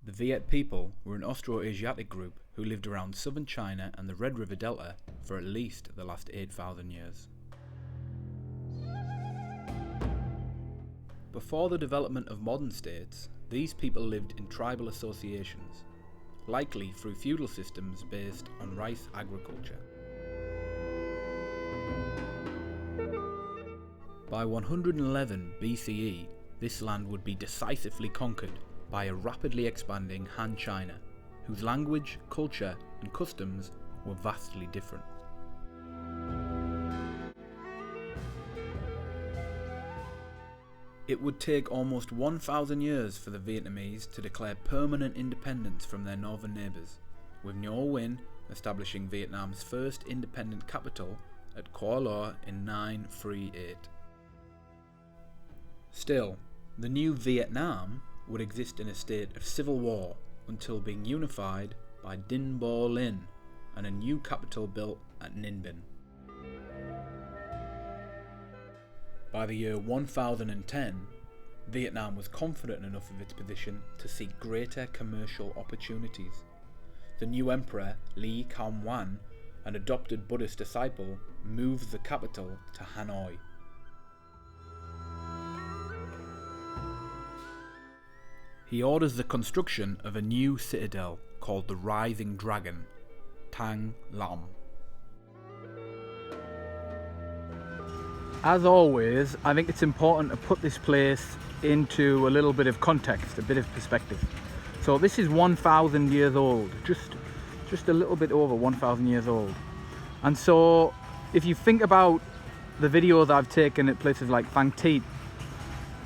The Viet people were an Austroasiatic group who lived around southern China and the Red River Delta for at least the last 8,000 years. Before the development of modern states, these people lived in tribal associations, likely through feudal systems based on rice agriculture. By 111 BCE, this land would be decisively conquered by a rapidly expanding Han China, whose language, culture, and customs were vastly different. It would take almost 1,000 years for the Vietnamese to declare permanent independence from their northern neighbours, with Ngo Nguyen establishing Vietnam's first independent capital at Qua Lo in 938. Still, the new Vietnam would exist in a state of civil war until being unified by Dinh Bo Linh and a new capital built at Ninh Bình. By the year 1010, Vietnam was confident enough of its position to seek greater commercial opportunities. The new emperor, Li Kham Wan, an adopted Buddhist disciple, moved the capital to Hanoi. He orders the construction of a new citadel called the Rising Dragon, Thang Lam. As always, I think it's important to put this place into a little bit of context, a bit of perspective. So this is 1,000 years old, just a little bit over 1,000 years old. And so if you think about the videos I've taken at places like Phang Thit,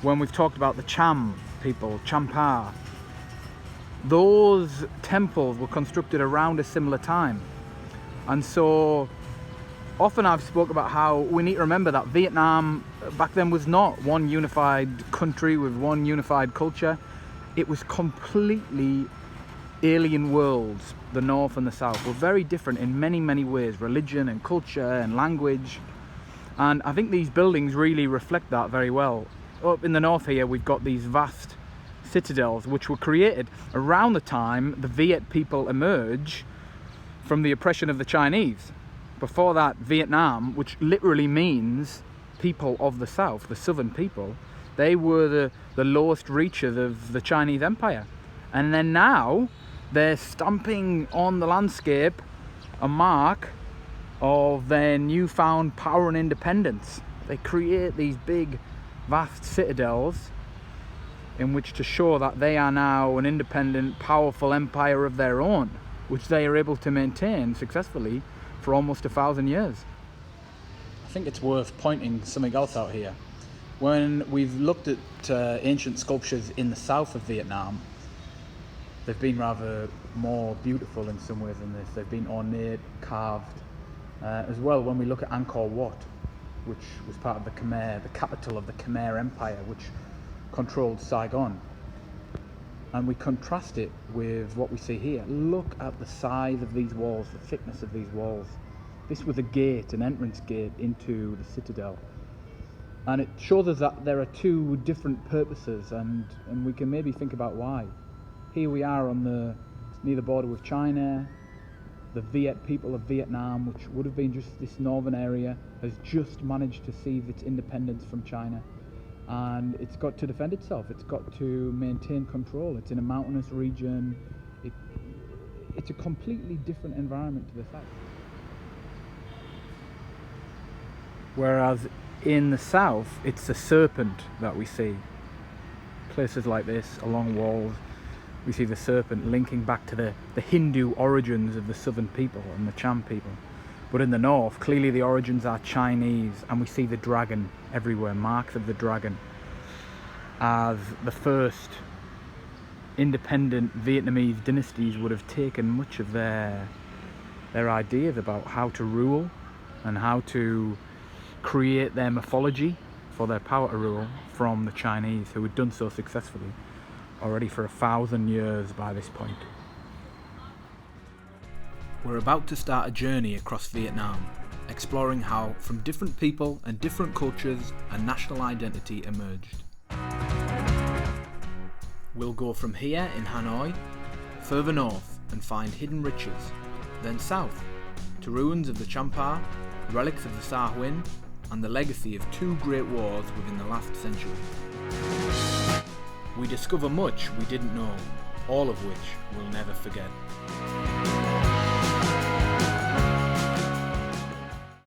when we've talked about the Cham people, Champa, those temples were constructed around a similar time. And so often I've spoke about how we need to remember that Vietnam back then was not one unified country with one unified culture. It was completely alien worlds. The north and the south were very different in many, many ways, religion and culture and language. And I think these buildings really reflect that very well. Up in the north here, we've got these vast citadels which were created around the time the Viet people emerge from the oppression of the Chinese. Before that, Vietnam, which literally means people of the south, the southern people, they were the lowest reaches of the Chinese Empire. And then now they're stamping on the landscape a mark of their newfound power and independence. They create these big vast citadels in which to show that they are now an independent, powerful empire of their own, which they are able to maintain successfully for almost 1,000 years. I think it's worth pointing something else out here. When we've looked at ancient sculptures in the south of Vietnam, they've been rather more beautiful in some ways than this. They've been ornate, carved. As well, when we look at Angkor Wat, which was part of the Khmer, the capital of the Khmer Empire, which controlled Saigon. And we contrast it with what we see here. Look at the size of these walls, the thickness of these walls. This was a gate, an entrance gate into the citadel. And it shows us that there are two different purposes, and we can maybe think about why. Here we are near the border with China. The Viet people of Vietnam, which would have been just this northern area, has just managed to seize its independence from China. And it's got to defend itself, it's got to maintain control. It's in a mountainous region. It's a completely different environment to the south. Whereas in the south, it's the serpent that we see. Places like this, along walls, we see the serpent linking back to the Hindu origins of the southern people and the Cham people. But in the north, clearly the origins are Chinese, and we see the dragon everywhere, marks of the dragon, as the first independent Vietnamese dynasties would have taken much of their ideas about how to rule and how to create their mythology for their power to rule from the Chinese, who had done so successfully already for 1,000 years by this point. We're about to start a journey across Vietnam, exploring how, from different people and different cultures, a national identity emerged. We'll go from here in Hanoi, further north and find hidden riches, then south to ruins of the Champa, relics of the Sa Huin, and the legacy of 2 great wars within the last century. We discover much we didn't know, all of which we'll never forget.